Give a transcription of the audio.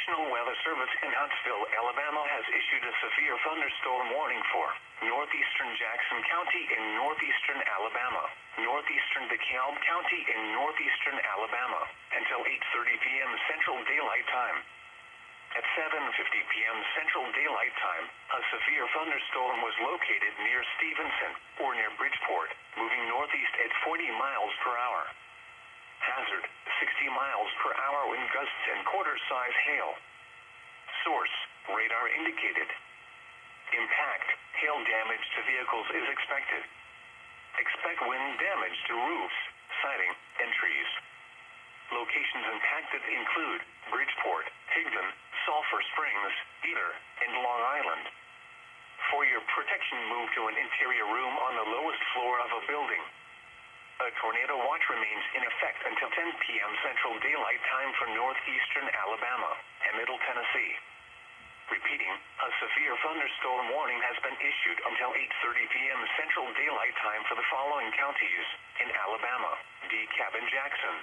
National Weather Service in Huntsville, Alabama has issued a severe thunderstorm warning for northeastern Jackson County in northeastern Alabama, northeastern DeKalb County in northeastern Alabama, until 8:30 p.m. Central Daylight Time. At 7:50 p.m. Central Daylight Time, a severe thunderstorm was located near Stevenson, or near Bridgeport, moving northeast at 40 miles per hour. Hazard, 60 miles per hour wind gusts and quarter-size hail. Source, radar indicated. Impact, hail damage to vehicles is expected. Expect wind damage to roofs, siding, and trees. Locations impacted include Bridgeport, Higdon, Sulphur Springs, Eder, and Long Island. For your protection, move to an interior room on the lowest floor of a building. A tornado watch remains in effect until 10 p.m. Central Daylight Time for northeastern Alabama and Middle Tennessee. Repeating, a severe thunderstorm warning has been issued until 8:30 p.m. Central Daylight Time for the following counties in Alabama: DeKalb and Jackson,